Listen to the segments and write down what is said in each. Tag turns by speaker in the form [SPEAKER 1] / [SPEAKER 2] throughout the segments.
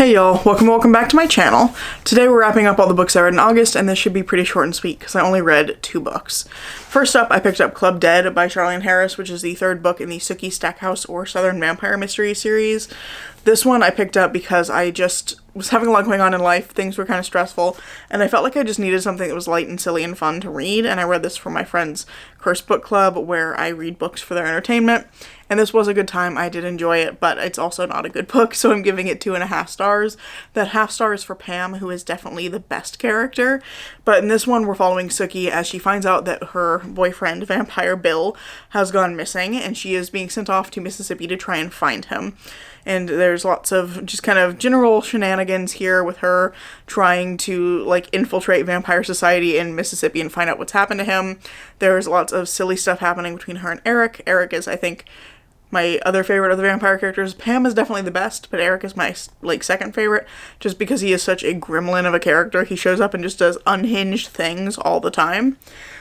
[SPEAKER 1] Hey y'all, welcome back to my channel. Today we're wrapping up all the books I read in August, and this should be pretty short and sweet because I only read 2 books. First up, I picked up Club Dead by Charlaine Harris, which is the 3rd book in the Sookie Stackhouse or Southern Vampire Mystery series. This one I picked up because I just was having a lot going on in life, things were kind of stressful, and I felt like I just needed something that was light and silly and fun to read, and I read this for my friend's Cursed Book Club, where I read books for their entertainment, and this was a good time. I did enjoy it, but it's also not a good book, so I'm giving it 2.5 stars. That half star is for Pam, who is definitely the best character, but in this one we're following Sookie as she finds out that her boyfriend, Vampire Bill, has gone missing, and she is being sent off to Mississippi to try and find him. And there's lots of just kind of general shenanigans here with her trying to, like, infiltrate vampire society in Mississippi and find out what's happened to him. There's lots of silly stuff happening between her and Eric. Eric is, I think, my other favorite of the vampire characters. Pam is definitely the best, but Eric is my, like, second favorite, just because he is such a gremlin of a character. He shows up and just does unhinged things all the time.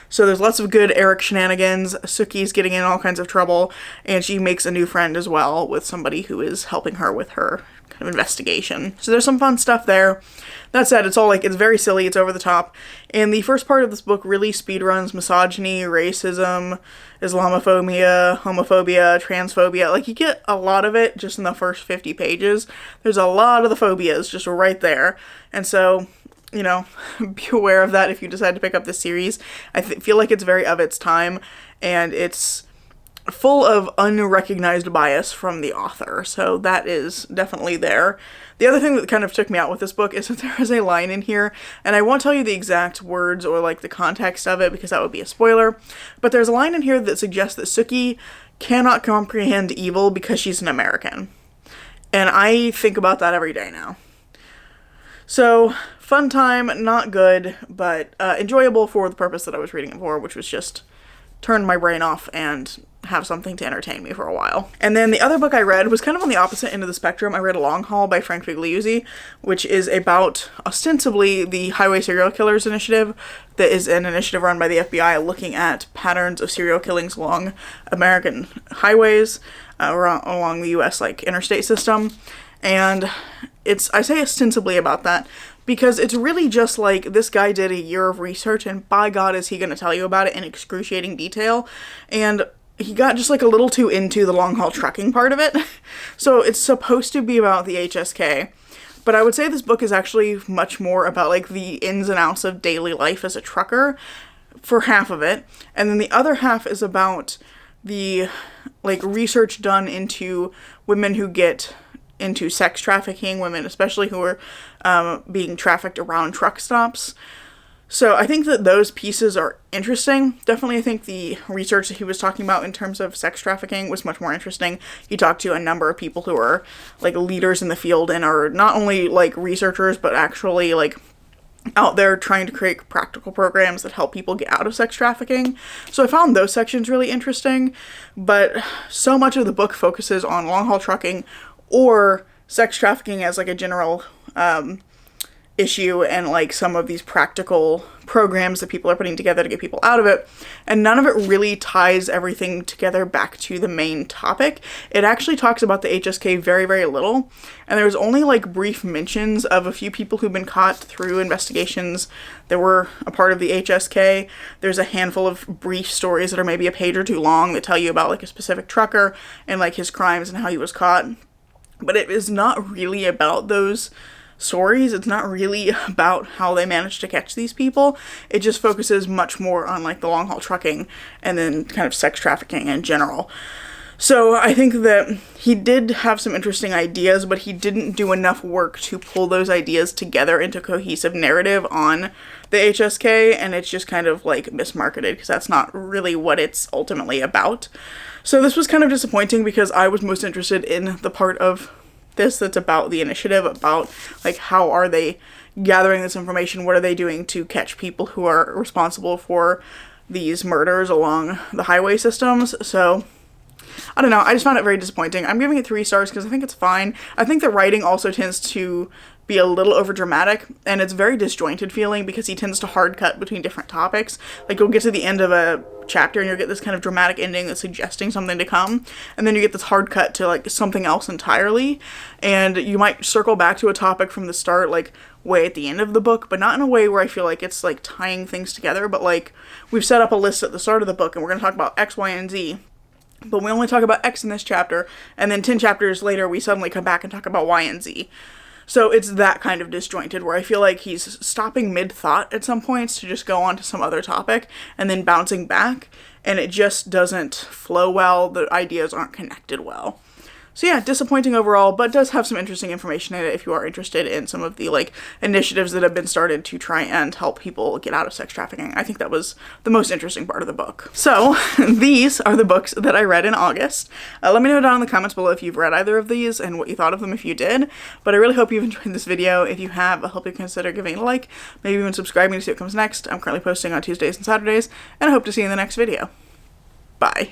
[SPEAKER 1] So there's lots of good Eric shenanigans. Sookie's getting in all kinds of trouble, and she makes a new friend as well with somebody who is helping her with her kind of investigation. So there's some fun stuff there. That said, it's all like, it's very silly, it's over the top. And the first part of this book really speedruns misogyny, racism, Islamophobia, homophobia, transphobia. Like, you get a lot of it just in the first 50 pages. There's a lot of the phobias just right there. And so, you know, be aware of that if you decide to pick up this series. I feel like it's very of its time, and it's full of unrecognized bias from the author, so that is definitely there. The other thing that kind of took me out with this book is that there is a line in here, and I won't tell you the exact words or, like, the context of it because that would be a spoiler, but there's a line in here that suggests that Sookie cannot comprehend evil because she's an American. And I think about that every day now. So, fun time, not good, but enjoyable for the purpose that I was reading it for, which was just turn my brain off and have something to entertain me for a while. And then the other book I read was kind of on the opposite end of the spectrum. I read Long Haul by Frank Figliuzzi, which is about, ostensibly, the Highway Serial Killers Initiative. That is an initiative run by the FBI looking at patterns of serial killings along American highways, along the U.S., like, interstate system. And I say ostensibly about that because it's really just like, this guy did a year of research, and by God is he going to tell you about it in excruciating detail. And he got just, like, a little too into the long haul trucking part of it. So it's supposed to be about the HSK, but I would say this book is actually much more about, like, the ins and outs of daily life as a trucker for half of it. And then the other half is about the, like, research done into women who get into sex trafficking, women especially who are being trafficked around truck stops. So I think that those pieces are interesting. Definitely I think the research that he was talking about in terms of sex trafficking was much more interesting. He talked to a number of people who are, like, leaders in the field and are not only, like, researchers, but actually, like, out there trying to create practical programs that help people get out of sex trafficking. So I found those sections really interesting, but so much of the book focuses on long haul trucking or sex trafficking as, like, a general issue, and, like, some of these practical programs that people are putting together to get people out of it, and none of it really ties everything together back to the main topic. It actually talks about the HSK very, very little, and there's only, like, brief mentions of a few people who've been caught through investigations that were a part of the HSK. There's a handful of brief stories that are maybe a page or two long that tell you about, like, a specific trucker and, like, his crimes and how he was caught. But it is not really about those stories. It's not really about how they managed to catch these people. It just focuses much more on, like, the long haul trucking and then kind of sex trafficking in general. So I think that he did have some interesting ideas, but he didn't do enough work to pull those ideas together into cohesive narrative on the HSK, and it's just kind of, like, mismarketed because that's not really what it's ultimately about. So this was kind of disappointing because I was most interested in the part of this that's about the initiative, about, like, how are they gathering this information, what are they doing to catch people who are responsible for these murders along the highway systems. So I don't know, I just found it very disappointing. I'm giving it 3 stars because I think it's fine. I think the writing also tends to be a little overdramatic, and it's very disjointed feeling because he tends to hard cut between different topics. Like, you'll get to the end of a chapter, and you'll get this kind of dramatic ending that's suggesting something to come, and then you get this hard cut to like something else entirely, and you might circle back to a topic from the start, like way at the end of the book, but not in a way where I feel like it's like tying things together, but like we've set up a list at the start of the book and we're going to talk about X, Y, and Z, but we only talk about X in this chapter, and then 10 chapters later we suddenly come back and talk about Y and Z. So it's that kind of disjointed where I feel like he's stopping mid-thought at some points to just go on to some other topic and then bouncing back, and it just doesn't flow well. The ideas aren't connected well. So yeah, disappointing overall, but does have some interesting information in it if you are interested in some of the like initiatives that have been started to try and help people get out of sex trafficking. I think that was the most interesting part of the book. So these are the books that I read in August. Let me know down in the comments below if you've read either of these and what you thought of them if you did. But I really hope you've enjoyed this video. If you have, I hope you consider giving it a like, maybe even subscribing to see what comes next. I'm currently posting on Tuesdays and Saturdays, and I hope to see you in the next video. Bye.